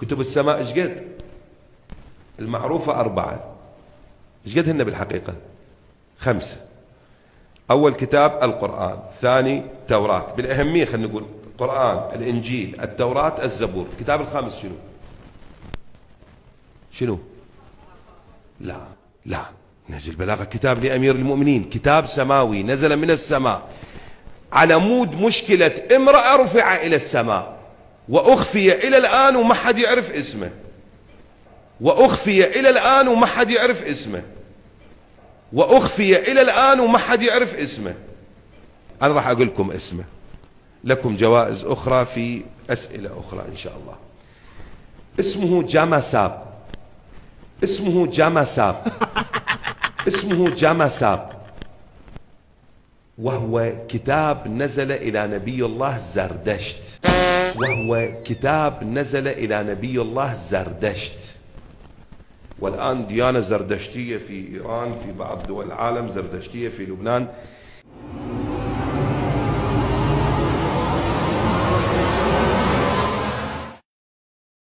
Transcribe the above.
كتب السماء ايش قد؟ المعروفة 4. ايش قد هن بالحقيقة؟ 5. أول كتاب القرآن، ثاني التوراة، بالأهمية خلينا نقول القرآن، الإنجيل، التوراة، الزبور. الكتاب الخامس شنو؟ شنو؟ لا لا، نهج البلاغة كتاب لأمير المؤمنين، كتاب سماوي نزل من السماء على مود مشكلة امرأة رفع إلى السماء وأخفي إلى الآن وما حد يعرف اسمه، وأخفي إلى الآن وما حد يعرف اسمه، وأخفي إلى الآن وما حد يعرف اسمه. أنا راح أقول لكم اسمه، لكم جوائز أخرى في أسئلة أخرى إن شاء الله. اسمه جاماساب، اسمه جاماساب، اسمه جاماساب، وهو كتاب نزل إلى نبي الله زردشت، وهو كتاب نزل إلى نبي الله زردشت. والآن ديانة زردشتية في إيران، في بعض دول العالم زردشتية في لبنان،